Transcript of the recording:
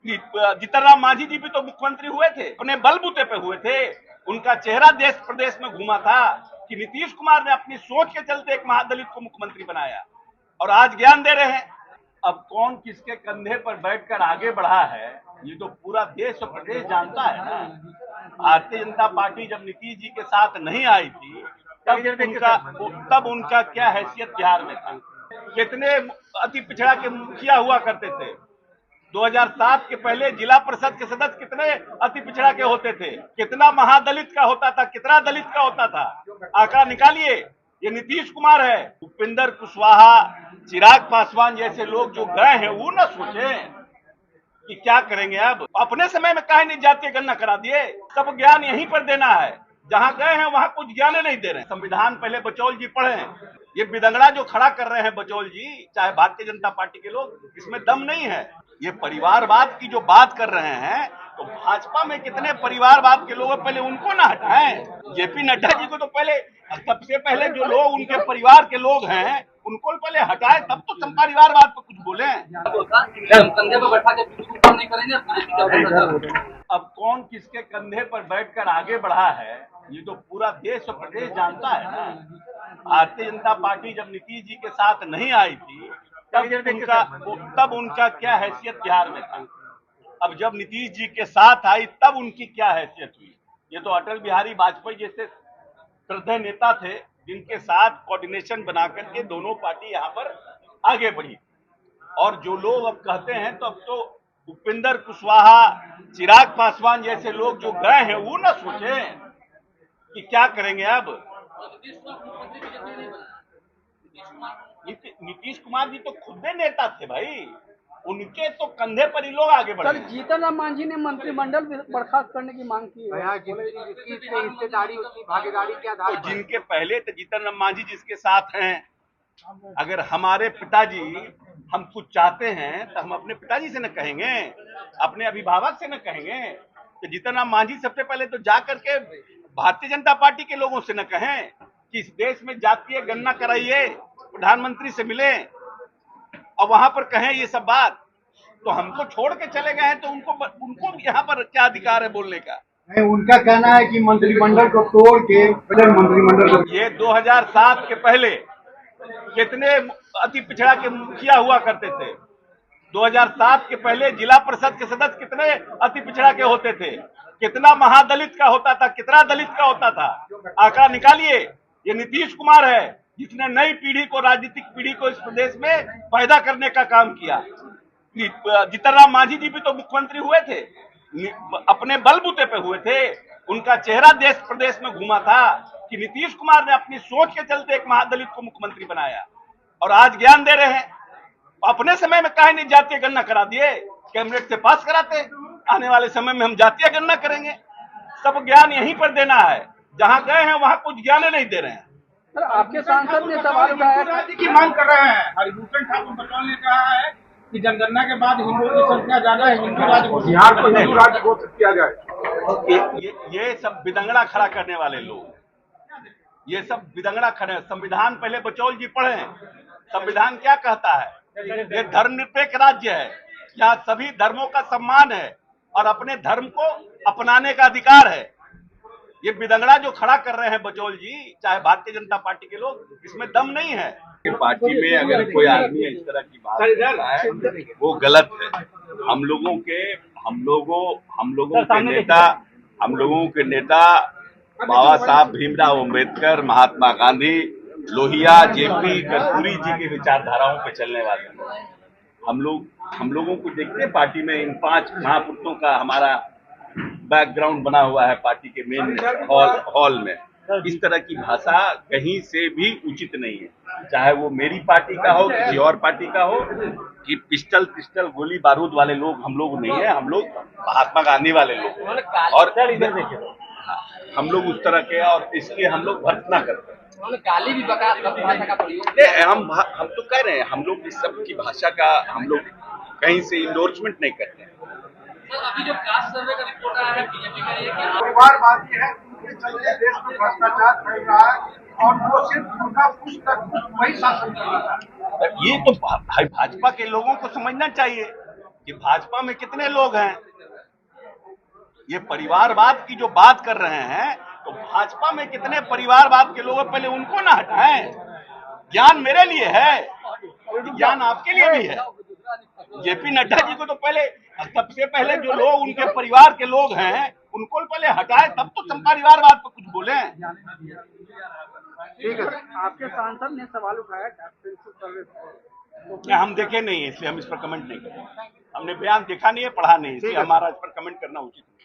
जीतन राम मांझी जी भी तो मुख्यमंत्री हुए थे, अपने बलबूते पे हुए थे। उनका चेहरा देश प्रदेश में घूमा था कि नीतीश कुमार ने अपनी सोच के चलते एक महादलित को मुख्यमंत्री बनाया और आज ज्ञान दे रहे हैं। अब कौन किसके कंधे पर बैठकर आगे बढ़ा है, ये तो पूरा देश और प्रदेश जानता है ना। भारतीय जनता पार्टी जब नीतीश जी के साथ नहीं आई थी, तब उनका क्या हैसियत बिहार में था। कितने अति पिछड़ा के मुखिया हुआ करते थे। 2007 के पहले जिला परिषद के सदस्य कितने अति पिछड़ा के होते थे, कितना महादलित का होता था, कितना दलित का होता था, आंकड़ा निकालिए। ये नीतीश कुमार है। उपेंद्र कुशवाहा, चिराग पासवान जैसे लोग जो गए हैं वो न सोचे कि क्या करेंगे। अब अपने समय में काहे नहीं जातीय गणना करा दिए। सब ज्ञान यहीं पर देना है, जहां गए हैं वहां कुछ ज्ञान नहीं दे रहे हैं। संविधान पहले बचौल जी पढ़े हैं। ये बिदंगड़ा जो खड़ा कर रहे हैं बचौल जी, चाहे भारतीय जनता पार्टी के लोग, इसमें दम नहीं है। ये परिवारवाद की जो बात कर रहे हैं, तो भाजपा में कितने परिवारवाद के लोग हैं, पहले उनको ना हटाएं। जेपी नड्डा जी को तो पहले, सबसे पहले जो लोग उनके परिवार के लोग हैं उनको पहले हटाए, तब तो परिवारवाद पर कुछ बोले। कंधे पर बैठा के नहीं करेंगे। अब कौन किसके कंधे पर बैठकर आगे बढ़ा है, ये तो पूरा देश और प्रदेश जानता है ना। भारतीय जनता पार्टी जब नीतीश जी के साथ नहीं आई थी, तब उनका क्या हैसियत बिहार में था। अब जब नीतीश जी के साथ आई तब उनकी क्या हैसियत हुई। ये तो अटल बिहारी वाजपेयी जैसे श्रद्धेय नेता थे, जिनके साथ कोऑर्डिनेशन बना करके दोनों पार्टी यहाँ पर आगे बढ़ी। और जो लोग अब कहते हैं, तो अब तो उपेंद्र कुशवाहा, चिराग पासवान जैसे लोग जो गए हैं वो न सोचे कि क्या करेंगे। अब नीतीश कुमार जी तो खुद नेता थे भाई, उनके तो कंधे पर ही लोग आगे बढ़े। सर, जीतन राम मांझी ने मंत्रिमंडल बर्खास्त करने की मांग की है। हिस्सेदारी, उसकी भागीदारी के आधार पर जिनके पहले तो जीतन राम मांझी जिसके साथ हैं, अगर हमारे पिताजी हम कुछ चाहते हैं तो हम अपने पिताजी से न कहेंगे, अपने अभिभावक से न कहेंगे। तो जीतन राम मांझी सबसे पहले तो जा करके भारतीय जनता पार्टी के लोगों से न कहें कि इस देश में जातीय गणना कराइए, प्रधानमंत्री से मिले और वहां पर कहें ये सब बात। तो हमको छोड़ के चले गए हैं, तो उनको यहाँ पर क्या अधिकार है बोलने का। उनका कहना है कि मंत्रिमंडल को तोड़ के मंत्रिमंडल को, ये 2007 के पहले कितने अति पिछड़ा के मुखिया हुआ करते थे। 2007 के पहले जिला परिषद के सदस्य कितने अति पिछड़ा के होते थे, कितना महादलित का होता था, कितना दलित का होता था, आंकड़ा निकालिए। ये नीतीश कुमार है, जिसने नई पीढ़ी को, राजनीतिक पीढ़ी को इस प्रदेश में पैदा करने का काम किया। जीतन राम मांझी जी भी तो मुख्यमंत्री हुए थे, अपने बलबूते पे हुए थे। उनका चेहरा देश प्रदेश में घूमा था कि नीतीश कुमार ने अपनी सोच के चलते एक महादलित को मुख्यमंत्री बनाया और आज ज्ञान दे रहे हैं। अपने समय में काहे नहीं जातीय गणना करा दिए, कैबिनेट से पास कराते। आने वाले समय में हम जातीय गणना करेंगे। सब ज्ञान यहीं पर देना है, जहां गए हैं वहां कुछ ज्ञान नहीं दे रहे हैं। सर, आपके सांसद ने सवाल उठाया की मांग कर रहे हैं। हरिभूषण ठाकुर बचौल ने कहा है कि जनगणना के बाद हिंदुओं की संख्या ज्यादा है, हिंदू राज्य बिहार को हिंदू राज्य घोषित किया जाए। ये सब बिदंगड़ा खड़ा करने वाले लोग, ये सब बिदंगड़ा खड़े। संविधान पहले बचौल जी पढ़े हैं। संविधान क्या कहता है? ये धर्मनिरपेक्ष राज्य है, यहाँ सभी धर्मों का सम्मान है और अपने धर्म को अपनाने का अधिकार है। ये बिदंगड़ा जो खड़ा कर रहे हैं बचौल जी, चाहे भारतीय जनता पार्टी के लोग, इसमें दम नहीं है। पार्टी में अगर कोई आदमी इस तरह की बात करता है वो गलत है। हम लोगों के नेता बाबा साहब भीमराव अम्बेडकर, महात्मा गांधी, लोहिया, जेपी, कर्पूरी जी की विचारधाराओं पे चलने वाले हैं। हम लोगों को देखते पार्टी में इन 5 महापुरुषों का हमारा बैकग्राउंड बना हुआ है पार्टी के मेन हॉल में। इस तरह की भाषा कहीं से भी उचित नहीं है, चाहे वो मेरी पार्टी का हो, किसी और पार्टी का हो। कि पिस्टल गोली बारूद वाले लोग हम लोग नहीं है, हम लोग महात्मा गांधी वाले लोग, और हम लोग उस तरह के, और इसलिए हम लोग भर्त्सना करते हैं। गाली भी भाषा का प्रयोग, हम तो कह रहे हैं, हम लोग इस सब की भाषा का हम लोग कहीं से इंडोर्समेंट नहीं करते हैं। अभी जो कास्ट सर्वे का रिपोर्ट आया है बीजेपी का, ये कि परिवारवादी है, उनके चलते देश में भ्रष्टाचार फैल रहा है और वो सिर्फ उनका कुछ तक वही शासन कर रहा है। ये तो भाजपा के लोगों को समझना चाहिए कि भाजपा में कितने लोग हैं। ये परिवारवाद की जो बात कर रहे हैं, तो भाजपा में कितने परिवारवाद के लोग हैं, पहले उनको ना हटाएं। ज्ञान मेरे लिए है, ज्ञान आपके लिए भी है। जेपी नड्डा जी को तो पहले, सबसे पहले जो लोग उनके परिवार के लोग हैं उनको पहले हटाए, तब तो परिवारवाद पर कुछ बोले। ठीक है, आपके सांसद ने सवाल उठाया कैप्टनशिप सर्विस पर, क्या हम देखे नहीं है, इसलिए हम इस पर कमेंट नहीं करें। हमने बयान देखा नहीं है, पढ़ा नहीं, इसलिए हमारा इस पर कमेंट करना उचित नहीं।